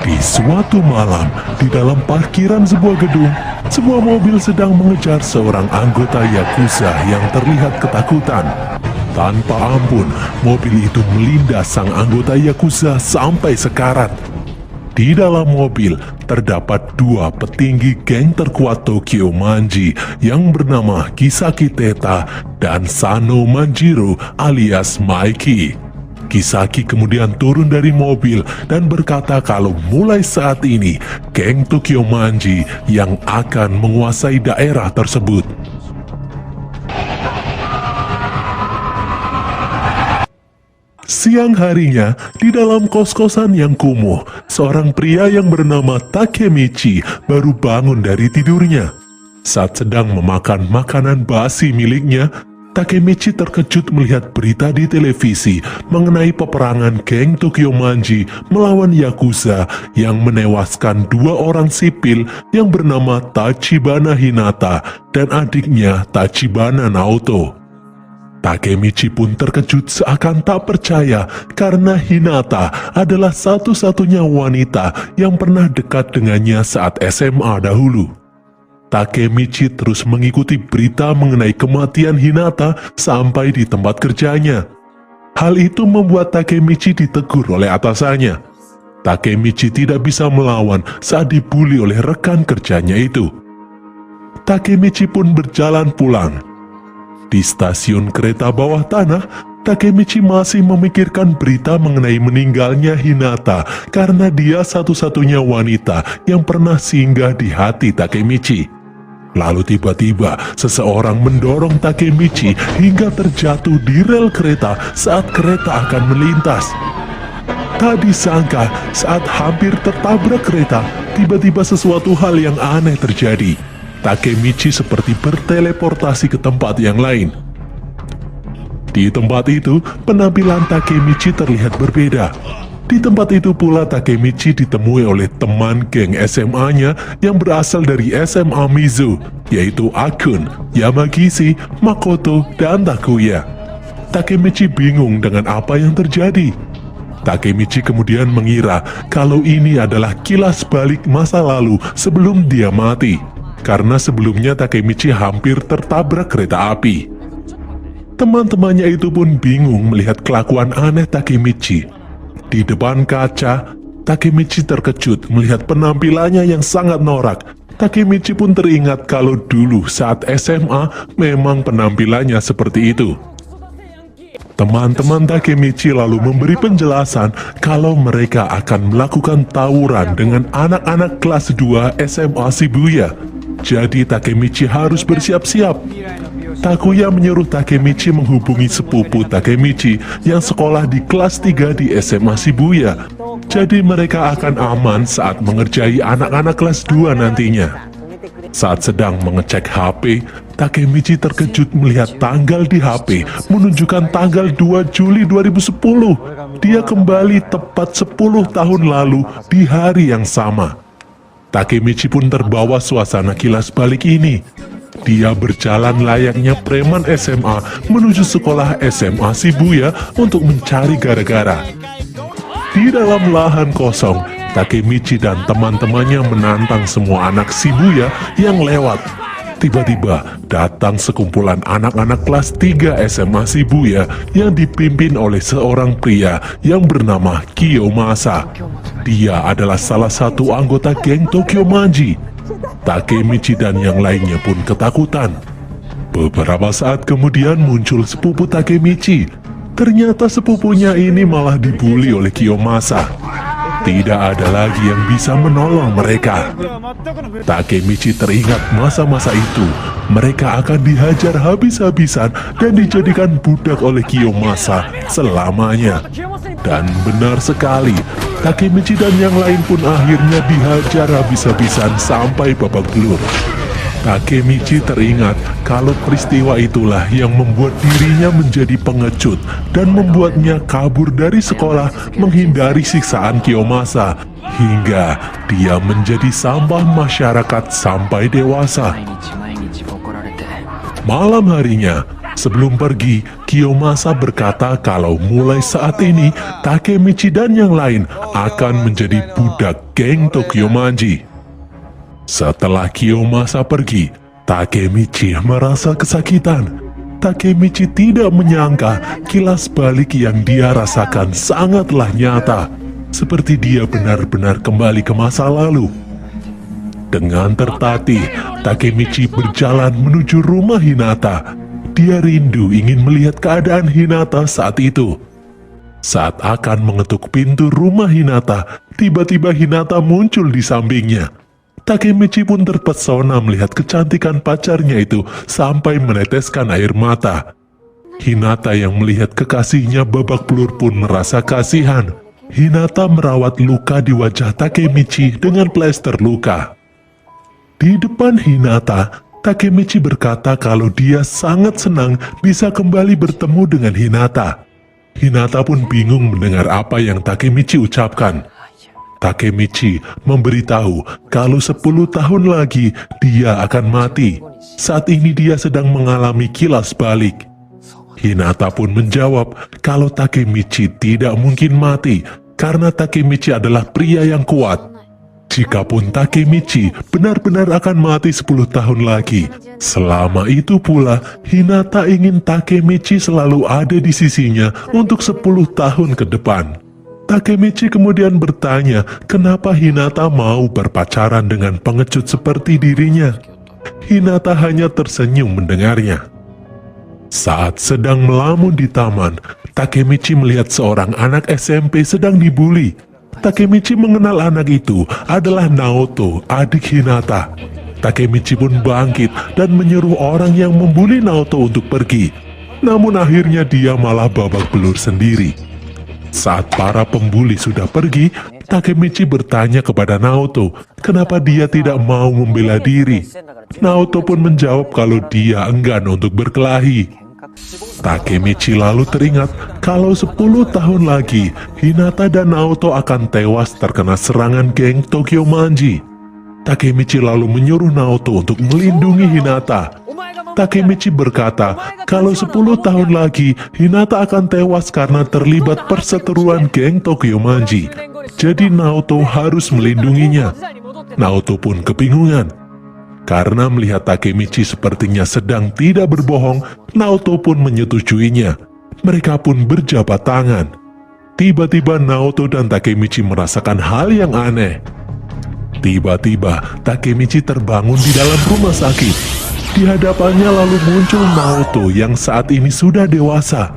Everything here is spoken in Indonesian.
Di suatu malam, di dalam parkiran sebuah gedung, sebuah mobil sedang mengejar seorang anggota Yakuza yang terlihat ketakutan. Tanpa ampun, mobil itu melindas sang anggota Yakuza sampai sekarat. Di dalam mobil, terdapat dua petinggi geng terkuat Tokyo Manji yang bernama Kisaki Teta dan Sano Manjiro alias Mikey. Kisaki kemudian turun dari mobil dan berkata kalau mulai saat ini, geng Tokyo Manji yang akan menguasai daerah tersebut. Siang harinya, di dalam kos-kosan yang kumuh, seorang pria yang bernama Takemichi baru bangun dari tidurnya. Saat sedang memakan makanan basi miliknya, Takemichi terkejut melihat berita di televisi mengenai peperangan geng Tokyo Manji melawan Yakuza yang menewaskan dua orang sipil yang bernama Tachibana Hinata dan adiknya Tachibana Naoto. Takemichi pun terkejut seakan tak percaya karena Hinata adalah satu-satunya wanita yang pernah dekat dengannya saat SMA dahulu. Takemichi terus mengikuti berita mengenai kematian Hinata sampai di tempat kerjanya. Hal itu membuat Takemichi ditegur oleh atasannya. Takemichi tidak bisa melawan saat dibuli oleh rekan kerjanya itu. Takemichi pun berjalan pulang. Di stasiun kereta bawah tanah, Takemichi masih memikirkan berita mengenai meninggalnya Hinata karena dia satu-satunya wanita yang pernah singgah di hati Takemichi. Lalu tiba-tiba seseorang mendorong Takemichi hingga terjatuh di rel kereta saat kereta akan melintas. Tak disangka saat hampir tertabrak kereta, tiba-tiba sesuatu hal yang aneh terjadi. Takemichi seperti berteleportasi ke tempat yang lain. Di tempat itu, penampilan Takemichi terlihat berbeda. Di tempat itu pula Takemichi ditemui oleh teman geng SMA-nya yang berasal dari SMA Mizu, yaitu Akun, Yamagishi, Makoto, dan Takuya. Takemichi bingung dengan apa yang terjadi. Takemichi kemudian mengira kalau ini adalah kilas balik masa lalu sebelum dia mati, karena sebelumnya Takemichi hampir tertabrak kereta api. Teman-temannya itu pun bingung melihat kelakuan aneh Takemichi. Di depan kaca, Takemichi terkejut melihat penampilannya yang sangat norak. Takemichi pun teringat kalau dulu saat SMA memang penampilannya seperti itu. Teman-teman Takemichi lalu memberi penjelasan kalau mereka akan melakukan tawuran dengan anak-anak kelas 2 SMA Shibuya. Jadi Takemichi harus bersiap-siap. Takuya menyuruh Takemichi menghubungi sepupu Takemichi yang sekolah di kelas 3 di SMA Shibuya. Jadi mereka akan aman saat mengerjai anak-anak kelas 2 nantinya. Saat sedang mengecek HP, Takemichi terkejut melihat tanggal di HP menunjukkan tanggal 2 Juli 2010. Dia kembali tepat 10 tahun lalu di hari yang sama. Takemichi pun terbawa suasana kilas balik ini. Dia berjalan layaknya preman SMA menuju sekolah SMA Shibuya untuk mencari gara-gara. Di dalam lahan kosong, Takemichi dan teman-temannya menantang semua anak Shibuya yang lewat. Tiba-tiba datang sekumpulan anak-anak kelas 3 SMA Shibuya yang dipimpin oleh seorang pria yang bernama Kiyomasa. Dia adalah salah satu anggota geng Tokyo Manji. Takemichi dan yang lainnya pun ketakutan. Beberapa saat kemudian muncul sepupu Takemichi. Ternyata sepupunya ini malah dibully oleh Kiyomasa. Tidak ada lagi yang bisa menolong mereka. Takemichi teringat masa-masa itu. Mereka akan dihajar habis-habisan dan dijadikan budak oleh Kiyomasa selamanya. Dan benar sekali, Takemichi dan yang lain pun akhirnya dihajar habis-habisan sampai babak belur. Takemichi teringat kalau peristiwa itulah yang membuat dirinya menjadi pengecut dan membuatnya kabur dari sekolah menghindari siksaan Kiyomasa hingga dia menjadi sampah masyarakat sampai dewasa. Malam harinya, sebelum pergi, Kiyomasa berkata kalau mulai saat ini Takemichi dan yang lain akan menjadi budak geng Tokyomanji. Setelah Kiyomasa pergi, Takemichi merasa kesakitan. Takemichi tidak menyangka kilas balik yang dia rasakan sangatlah nyata, seperti dia benar-benar kembali ke masa lalu. Dengan tertatih, Takemichi berjalan menuju rumah Hinata. Dia rindu ingin melihat keadaan Hinata saat itu. Saat akan mengetuk pintu rumah Hinata, tiba-tiba Hinata muncul di sampingnya. Takemichi pun terpesona melihat kecantikan pacarnya itu sampai meneteskan air mata. Hinata yang melihat kekasihnya babak belur pun merasa kasihan. Hinata merawat luka di wajah Takemichi dengan plester luka. Di depan Hinata, Takemichi berkata kalau dia sangat senang bisa kembali bertemu dengan Hinata. Hinata pun bingung mendengar apa yang Takemichi ucapkan. Takemichi memberitahu kalau 10 tahun lagi dia akan mati. Saat ini dia sedang mengalami kilas balik. Hinata pun menjawab kalau Takemichi tidak mungkin mati karena Takemichi adalah pria yang kuat. Jikapun Takemichi benar-benar akan mati 10 tahun lagi, selama itu pula Hinata ingin Takemichi selalu ada di sisinya untuk 10 tahun ke depan. Takemichi kemudian bertanya kenapa Hinata mau berpacaran dengan pengecut seperti dirinya. Hinata hanya tersenyum mendengarnya. Saat sedang melamun di taman, Takemichi melihat seorang anak SMP sedang dibuli. Takemichi mengenal anak itu adalah Naoto, adik Hinata. Takemichi pun bangkit dan menyuruh orang yang membuli Naoto untuk pergi. Namun akhirnya dia malah babak belur sendiri. Saat para pembuli sudah pergi, Takemichi bertanya kepada Naoto kenapa dia tidak mau membela diri. Naoto pun menjawab kalau dia enggan untuk berkelahi. Takemichi lalu teringat kalau 10 tahun lagi Hinata dan Naoto akan tewas terkena serangan geng Tokyomanji. Takemichi lalu menyuruh Naoto untuk melindungi Hinata. Takemichi berkata kalau 10 tahun lagi Hinata akan tewas karena terlibat perseteruan geng Tokyomanji. Jadi Naoto harus melindunginya. Naoto pun kebingungan. Karena melihat Takemichi sepertinya sedang tidak berbohong, Naoto pun menyetujuinya. Mereka pun berjabat tangan. Tiba-tiba Naoto dan Takemichi merasakan hal yang aneh. Tiba-tiba Takemichi terbangun di dalam rumah sakit. Di hadapannya lalu muncul Naoto yang saat ini sudah dewasa.